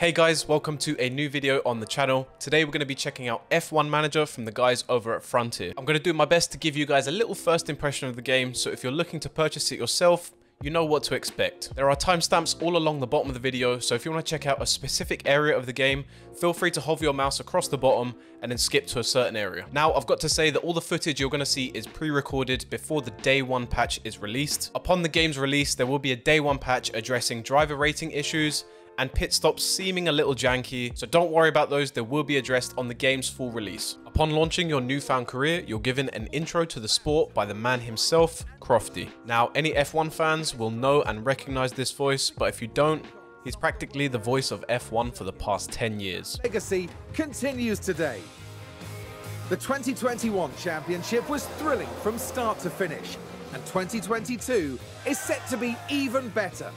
Hey guys, welcome to a new video on the channel. Today we're going to be checking out F1 Manager from the guys over at Frontier. I'm going to do my best to give you guys a little first impression of the game, so if you're looking to purchase it yourself, you know what to expect. There are timestamps all along the bottom of the video, so if you want to check out a specific area of the game, feel free to hover your mouse across the bottom and then skip to a certain area. Now, I've got to say that all the footage you're going to see is pre-recorded before the day one patch is released. Upon the game's release, there will be a day one patch addressing driver rating issues and pit stops seeming a little janky, so don't worry about those, they will be addressed on the game's full release. Upon launching your newfound career, you're given an intro to the sport by the man himself, Crofty. Now, any F1 fans will know and recognize this voice, but if you don't, he's practically the voice of F1 for the past 10 years. Legacy continues today. The 2021 championship was thrilling from start to finish, and 2022 is set to be even better.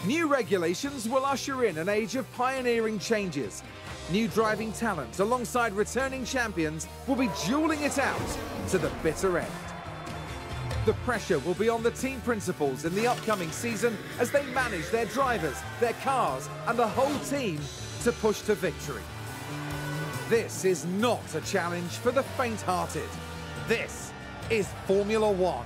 New regulations will usher in an age of pioneering changes. New driving talent alongside returning champions will be dueling it out to the bitter end. The pressure will be on the team principals in the upcoming season as they manage their drivers, their cars, and the whole team to push to victory. This is not a challenge for the faint-hearted. This is Formula One.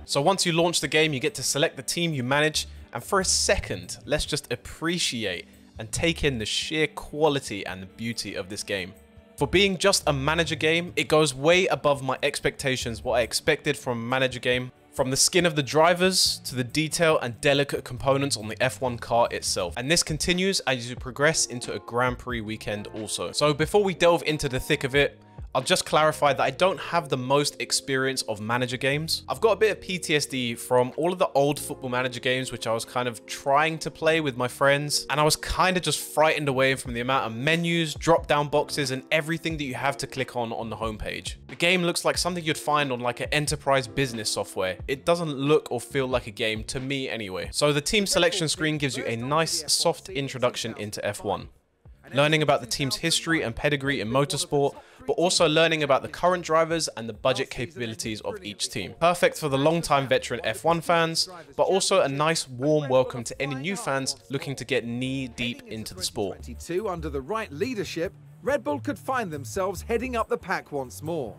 So once you launch the game, you get to select the team you manage, and for a second, let's just appreciate and take in the sheer quality and the beauty of this game. For being just a manager game, it goes way above my expectations, what I expected from a manager game. From the skin of the drivers to the detail and delicate components on the F1 car itself. And this continues as you progress into a Grand Prix weekend also. So before we delve into the thick of it, I'll just clarify that I don't have the most experience of manager games. I've got a bit of PTSD from all of the old Football Manager games, which I was kind of trying to play with my friends. And I was kind of just frightened away from the amount of menus, drop-down boxes, and everything that you have to click on the homepage. The game looks like something you'd find on like an enterprise business software. It doesn't look or feel like a game, to me anyway. So the team selection screen gives you a nice, soft introduction into F1. Learning about the team's history and pedigree in motorsport, but also learning about the current drivers and the budget capabilities of each team. Perfect for the long-time veteran F1 fans, but also a nice warm welcome to any new fans looking to get knee-deep into the sport. Under the right leadership, Red Bull could find themselves heading up the pack once more.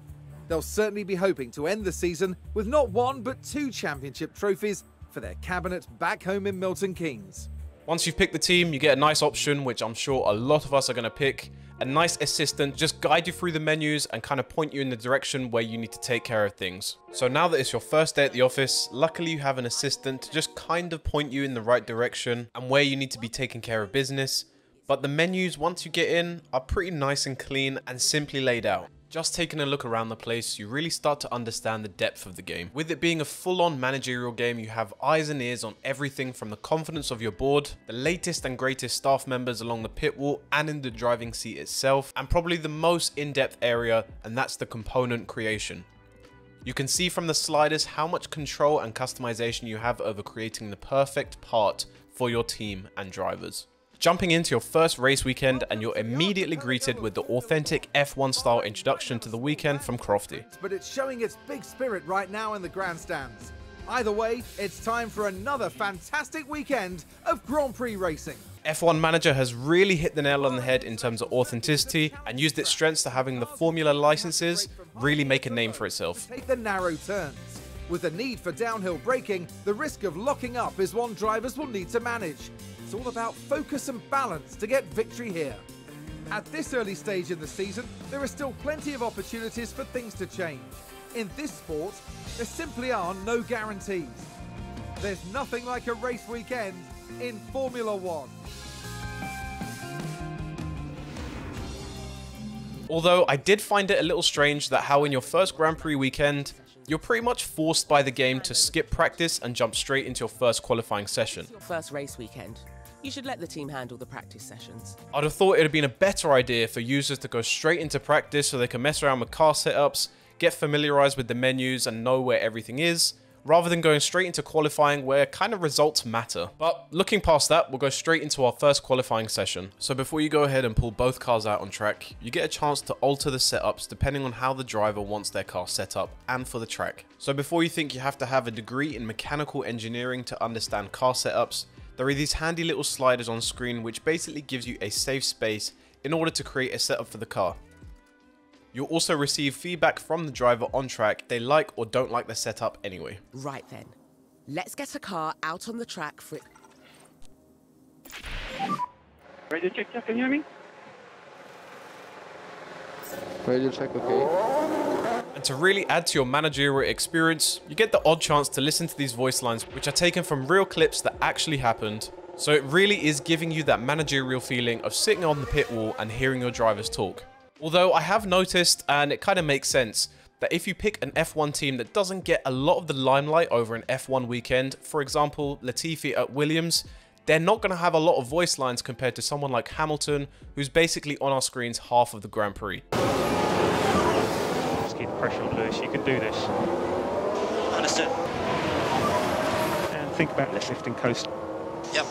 They'll certainly be hoping to end the season with not one but two championship trophies for their cabinet back home in Milton Keynes. Once you've picked the team, you get a nice option, which I'm sure a lot of us are going to pick. A nice assistant, just guide you through the menus and kind of point you in the direction where you need to take care of things. So now that it's your first day at the office, luckily you have an assistant to just kind of point you in the right direction and where you need to be taking care of business. But the menus, once you get in, are pretty nice and clean and simply laid out. Just taking a look around the place, you really start to understand the depth of the game. With it being a full-on managerial game, you have eyes and ears on everything from the confidence of your board, the latest and greatest staff members along the pit wall and in the driving seat itself, and probably the most in-depth area, and that's the component creation. You can see from the sliders how much control and customization you have over creating the perfect part for your team and drivers. Jumping into your first race weekend, and you're immediately greeted with the authentic F1 style introduction to the weekend from Crofty. But it's showing its big spirit right now in the grandstands. Either way, it's time for another fantastic weekend of Grand Prix racing. F1 Manager has really hit the nail on the head in terms of authenticity and used its strengths to having the Formula licenses really make a name for itself. Take the narrow turns. With the need for downhill braking, the risk of locking up is one drivers will need to manage. It's all about focus and balance to get victory here. At this early stage in the season, there are still plenty of opportunities for things to change. In this sport, there simply are no guarantees. There's nothing like a race weekend in Formula One. Although I did find it a little strange that how in your first Grand Prix weekend, you're pretty much forced by the game to skip practice and jump straight into your first qualifying session. First race weekend. You should let the team handle the practice sessions. I'd have thought it would have been a better idea for users to go straight into practice so they can mess around with car setups, get familiarized with the menus and know where everything is, rather than going straight into qualifying where kind of results matter. But looking past that, we'll go straight into our first qualifying session. So before you go ahead and pull both cars out on track, you get a chance to alter the setups depending on how the driver wants their car set up and for the track. So before you think you have to have a degree in mechanical engineering to understand car setups, there are these handy little sliders on screen which basically gives you a safe space in order to create a setup for the car. You'll also receive feedback from the driver on track if they like or don't like the setup anyway. Right then. Let's get a car out on the track for it. Radio check, can you hear me? Radio check, okay. And to really add to your managerial experience, you get the odd chance to listen to these voice lines which are taken from real clips that actually happened. So it really is giving you that managerial feeling of sitting on the pit wall and hearing your drivers talk. Although I have noticed, and it kind of makes sense, that if you pick an F1 team that doesn't get a lot of the limelight over an F1 weekend, for example Latifi at Williams, they're not going to have a lot of voice lines compared to someone like Hamilton, who's basically on our screens half of the Grand Prix. Just keep the pressure on Lewis, you can do this. Understood. And think about let's lift and coast. Yep.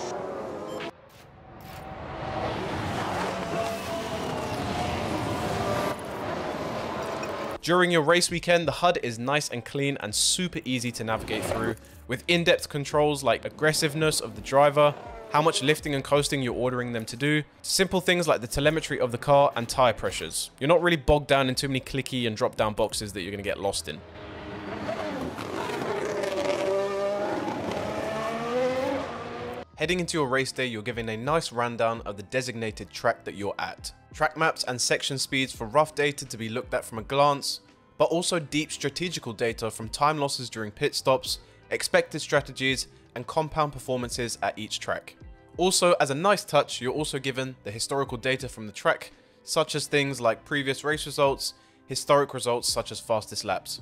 During your race weekend, the HUD is nice and clean and super easy to navigate through, with in-depth controls like aggressiveness of the driver, how much lifting and coasting you're ordering them to do, simple things like the telemetry of the car and tire pressures. You're not really bogged down in too many clicky and drop-down boxes that you're going to get lost in. Heading into your race day, you're given a nice rundown of the designated track that you're at. Track maps and section speeds for rough data to be looked at from a glance, but also deep strategical data from time losses during pit stops, expected strategies, and compound performances at each track. Also, as a nice touch, you're also given the historical data from the track, such as things like previous race results, historic results such as fastest laps.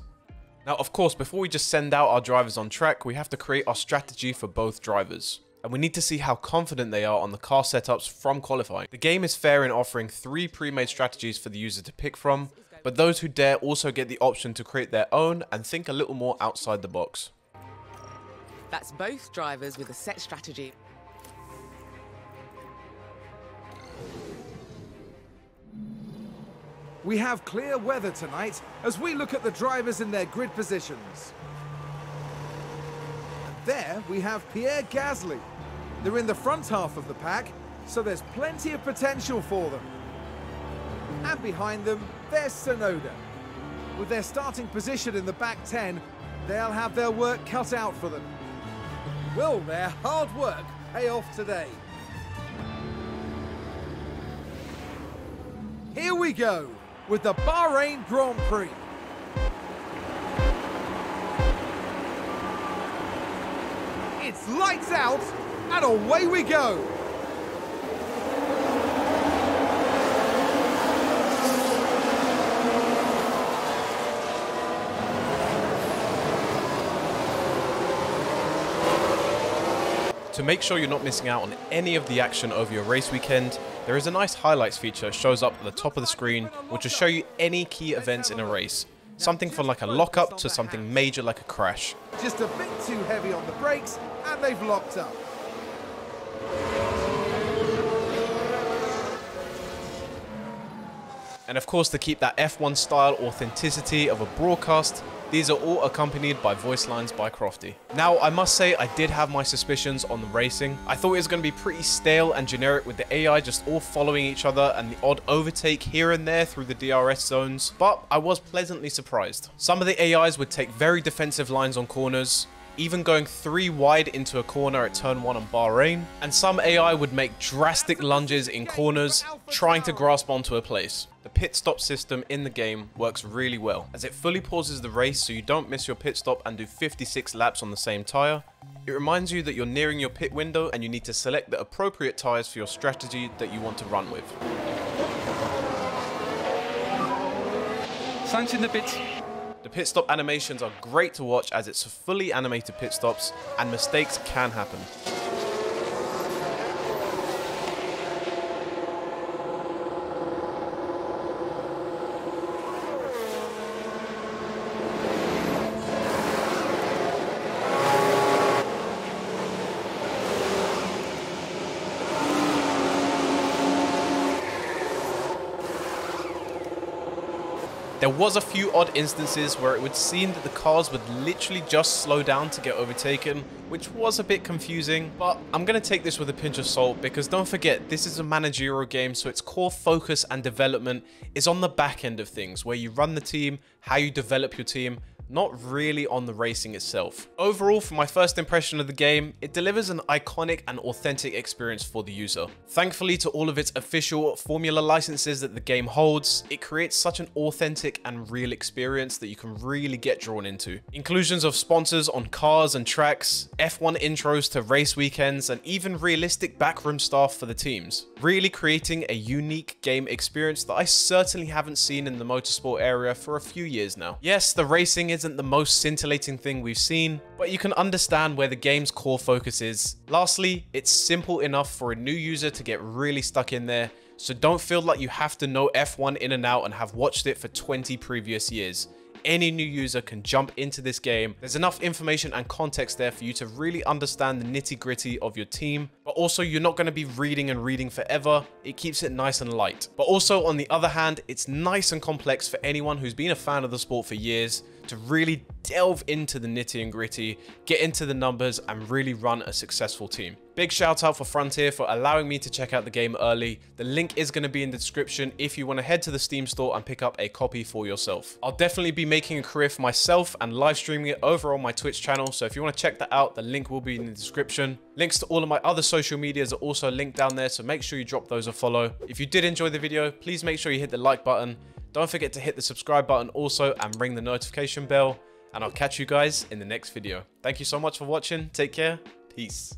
Now, of course, before we just send out our drivers on track, we have to create our strategy for both drivers. And we need to see how confident they are on the car setups from qualifying. The game is fair in offering 3 pre-made strategies for the user to pick from, but those who dare also get the option to create their own and think a little more outside the box. That's both drivers with a set strategy. We have clear weather tonight as we look at the drivers in their grid positions. And there we have Pierre Gasly. They're in the front half of the pack, so there's plenty of potential for them. And behind them, there's Tsunoda. With their starting position in the back 10, they'll have their work cut out for them. Will their hard work pay off today? Here we go with the Bahrain Grand Prix. It's lights out and away we go. To make sure you're not missing out on any of the action over your race weekend, there is a nice highlights feature that shows up at the top of the screen, which will show you any key events in a race. Something from like a lockup to something major like a crash. Just a bit too heavy on the brakes and they've locked up. And of course, to keep that F1 style authenticity of a broadcast, these are all accompanied by voice lines by Crofty. Now, I must say I did have my suspicions on the racing. I thought it was going to be pretty stale and generic with the AI just all following each other and the odd overtake here and there through the DRS zones, but I was pleasantly surprised. Some of the AIs would take very defensive lines on corners, even going 3 wide into a corner at turn 1 on Bahrain, and some AI would make drastic lunges in corners, trying to grasp onto a place. The pit stop system in the game works really well, as it fully pauses the race so you don't miss your pit stop and do 56 laps on the same tyre. It reminds you that you're nearing your pit window and you need to select the appropriate tyres for your strategy that you want to run with. Sainz in the pits. The pit stop animations are great to watch as it's fully animated pit stops and mistakes can happen. There was a few odd instances where it would seem that the cars would literally just slow down to get overtaken, which was a bit confusing, but I'm going to take this with a pinch of salt because don't forget, this is a managerial game, so its core focus and development is on the back end of things, where you run the team, how you develop your team, not really on the racing itself. Overall, for my first impression of the game, it delivers an iconic and authentic experience for the user. Thankfully to all of its official Formula licenses that the game holds, it creates such an authentic and real experience that you can really get drawn into. Inclusions of sponsors on cars and tracks, F1 intros to race weekends, and even realistic backroom staff for the teams. Really creating a unique game experience that I certainly haven't seen in the motorsport area for a few years now. Yes, the racing isn't the most scintillating thing we've seen, but you can understand where the game's core focus is. Lastly, it's simple enough for a new user to get really stuck in there, so don't feel like you have to know F1 in and out and have watched it for 20 previous years. Any new user can jump into this game. There's enough information and context there for you to really understand the nitty-gritty of your team, but also you're not going to be reading and reading forever. It keeps it nice and light. But also on the other hand, it's nice and complex for anyone who's been a fan of the sport for years to really delve into the nitty and gritty, get into the numbers, and really run a successful team. Big shout out for Frontier for allowing me to check out the game early. The link is going to be in the description if you want to head to the Steam store and pick up a copy for yourself. I'll definitely be making a career for myself and live streaming it over on my Twitch channel, so if you want to check that out, the link will be in the description. Links to all of my other social medias are also linked down there, so make sure you drop those a follow. If you did enjoy the video, please make sure you hit the like button. Don't forget to hit the subscribe button also and ring the notification bell. And I'll catch you guys in the next video. Thank you so much for watching. Take care. Peace.